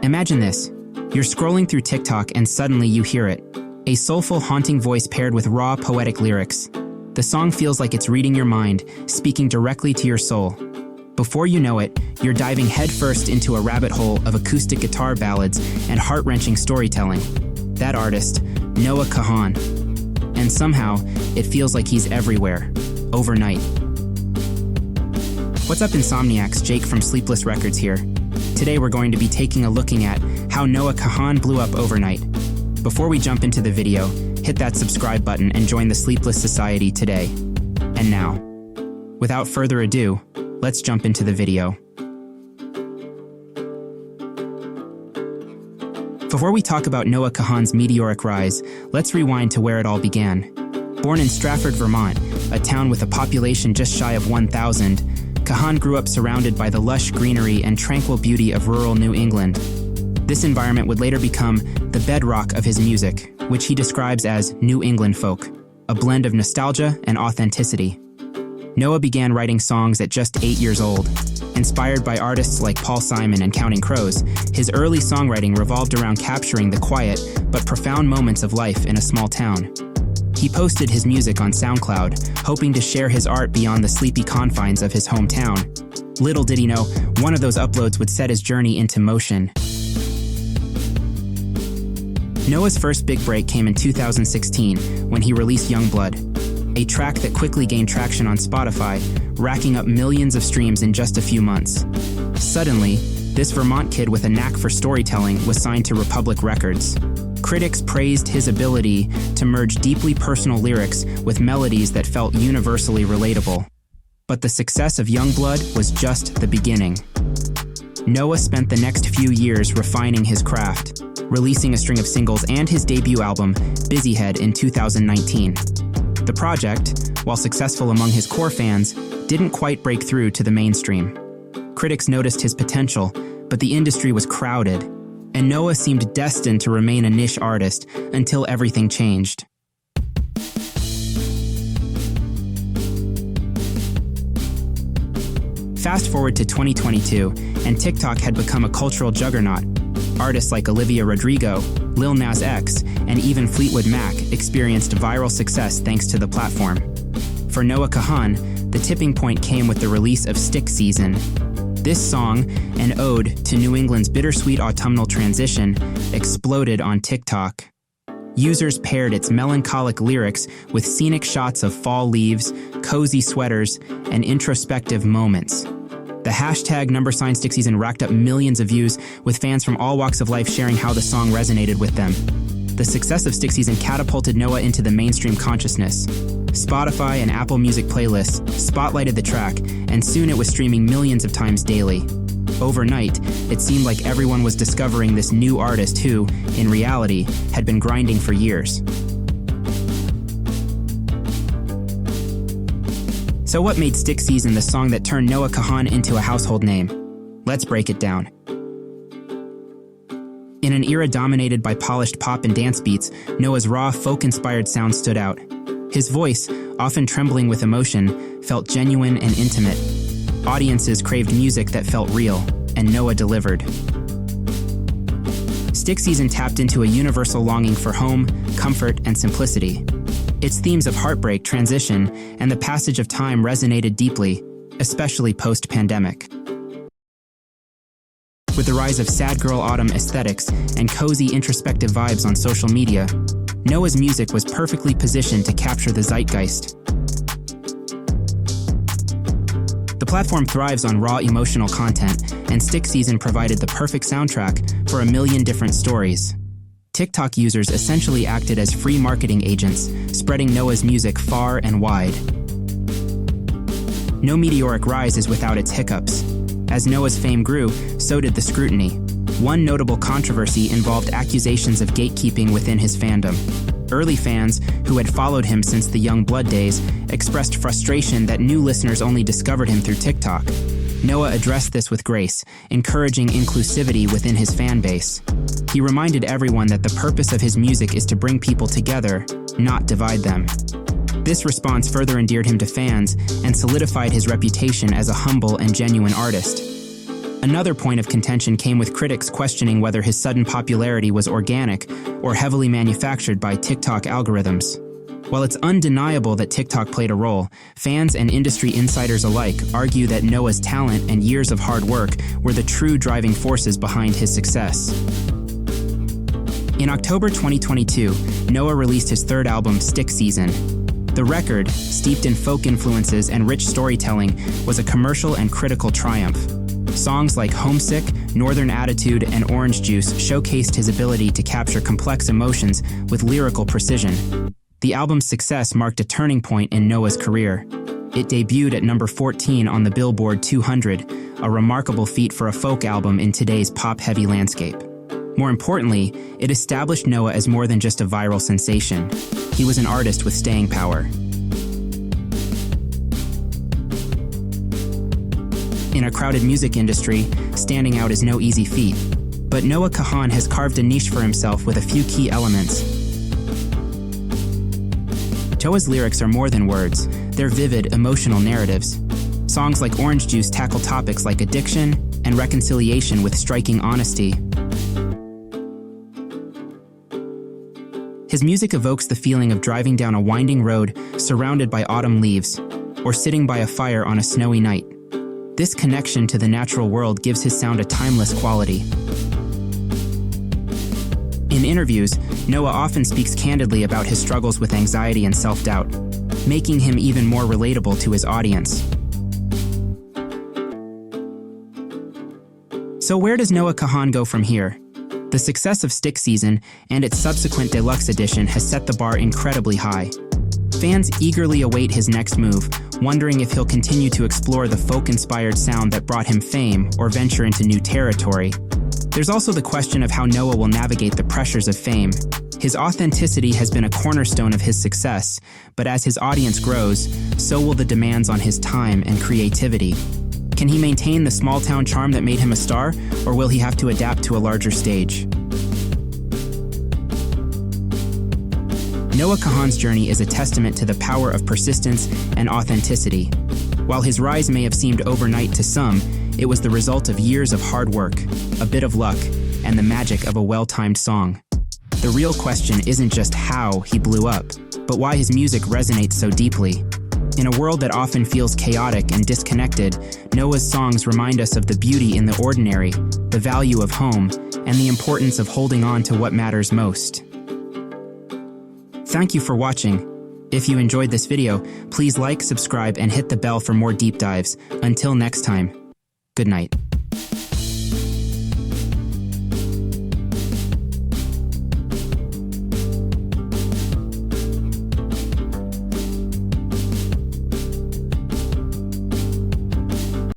Imagine this. You're scrolling through TikTok and suddenly you hear it. A soulful, haunting voice paired with raw, poetic lyrics. The song feels like it's reading your mind, speaking directly to your soul. Before you know it, you're diving headfirst into a rabbit hole of acoustic guitar ballads and heart-wrenching storytelling. That artist, Noah Kahan. And somehow, it feels like he's everywhere, overnight. What's up, Insomniacs? Jake from Sleepless Records here. Today we're going to be taking a look at how Noah Kahan blew up overnight. Before we jump into the video, hit that subscribe button and join the Sleepless Society today. And now, without further ado, let's jump into the video. Before we talk about Noah Kahan's meteoric rise, let's rewind to where it all began. Born in Stratford, Vermont, a town with a population just shy of 1,000, Kahan grew up surrounded by the lush greenery and tranquil beauty of rural New England. This environment would later become the bedrock of his music, which he describes as New England folk, a blend of nostalgia and authenticity. Noah began writing songs at just 8 years old. Inspired by artists like Paul Simon and Counting Crows, his early songwriting revolved around capturing the quiet but profound moments of life in a small town. He posted his music on SoundCloud, hoping to share his art beyond the sleepy confines of his hometown. Little did he know, one of those uploads would set his journey into motion. Noah's first big break came in 2016 when he released Youngblood, a track that quickly gained traction on Spotify, racking up millions of streams in just a few months. Suddenly, this Vermont kid with a knack for storytelling was signed to Republic Records. Critics praised his ability to merge deeply personal lyrics with melodies that felt universally relatable. But the success of Youngblood was just the beginning. Noah spent the next few years refining his craft, releasing a string of singles and his debut album, Busyhead, in 2019. The project, while successful among his core fans, didn't quite break through to the mainstream. Critics noticed his potential, but the industry was crowded, and Noah seemed destined to remain a niche artist until everything changed. Fast forward to 2022, and TikTok had become a cultural juggernaut. Artists like Olivia Rodrigo, Lil Nas X, and even Fleetwood Mac experienced viral success thanks to the platform. For Noah Kahan, the tipping point came with the release of Stick Season. This song, an ode to New England's bittersweet autumnal transition, exploded on TikTok. Users paired its melancholic lyrics with scenic shots of fall leaves, cozy sweaters, and introspective moments. The hashtag #StickSeason racked up millions of views, with fans from all walks of life sharing how the song resonated with them. The success of Stick Season catapulted Noah into the mainstream consciousness. Spotify and Apple Music playlists spotlighted the track, and soon it was streaming millions of times daily. Overnight, it seemed like everyone was discovering this new artist who, in reality, had been grinding for years. So what made Stick Season the song that turned Noah Kahan into a household name? Let's break it down. In an era dominated by polished pop and dance beats, Noah's raw, folk-inspired sound stood out. His voice, often trembling with emotion, felt genuine and intimate. Audiences craved music that felt real, and Noah delivered. Stick Season tapped into a universal longing for home, comfort, and simplicity. Its themes of heartbreak, transition, and the passage of time resonated deeply, especially post-pandemic. With the rise of sad girl autumn aesthetics and cozy introspective vibes on social media, Noah's music was perfectly positioned to capture the zeitgeist. The platform thrives on raw emotional content, and Stick Season provided the perfect soundtrack for a million different stories. TikTok users essentially acted as free marketing agents, spreading Noah's music far and wide. No meteoric rise is without its hiccups. As Noah's fame grew, so did the scrutiny. One notable controversy involved accusations of gatekeeping within his fandom. Early fans, who had followed him since the Youngblood days, expressed frustration that new listeners only discovered him through TikTok. Noah addressed this with grace, encouraging inclusivity within his fan base. He reminded everyone that the purpose of his music is to bring people together, not divide them. This response further endeared him to fans and solidified his reputation as a humble and genuine artist. Another point of contention came with critics questioning whether his sudden popularity was organic or heavily manufactured by TikTok algorithms. While it's undeniable that TikTok played a role, fans and industry insiders alike argue that Noah's talent and years of hard work were the true driving forces behind his success. In October 2022, Noah released his third album, Stick Season. The record, steeped in folk influences and rich storytelling, was a commercial and critical triumph. Songs like Homesick, Northern Attitude, and Orange Juice showcased his ability to capture complex emotions with lyrical precision. The album's success marked a turning point in Noah's career. It debuted at number 14 on the Billboard 200, a remarkable feat for a folk album in today's pop-heavy landscape. More importantly, it established Noah as more than just a viral sensation. He was an artist with staying power. In a crowded music industry, standing out is no easy feat. But Noah Kahan has carved a niche for himself with a few key elements. Noah's lyrics are more than words. They're vivid, emotional narratives. Songs like Orange Juice tackle topics like addiction and reconciliation with striking honesty. His music evokes the feeling of driving down a winding road surrounded by autumn leaves, or sitting by a fire on a snowy night. This connection to the natural world gives his sound a timeless quality. In interviews, Noah often speaks candidly about his struggles with anxiety and self-doubt, making him even more relatable to his audience. So where does Noah Kahan go from here? The success of Stick Season and its subsequent deluxe edition has set the bar incredibly high. Fans eagerly await his next move, wondering if he'll continue to explore the folk-inspired sound that brought him fame or venture into new territory. There's also the question of how Noah will navigate the pressures of fame. His authenticity has been a cornerstone of his success, but as his audience grows, so will the demands on his time and creativity. Can he maintain the small-town charm that made him a star, or will he have to adapt to a larger stage? Noah Kahan's journey is a testament to the power of persistence and authenticity. While his rise may have seemed overnight to some, it was the result of years of hard work, a bit of luck, and the magic of a well-timed song. The real question isn't just how he blew up, but why his music resonates so deeply. In a world that often feels chaotic and disconnected, Noah's songs remind us of the beauty in the ordinary, the value of home, and the importance of holding on to what matters most. Thank you for watching. If you enjoyed this video, please like, subscribe, and hit the bell for more deep dives. Until next time, good night.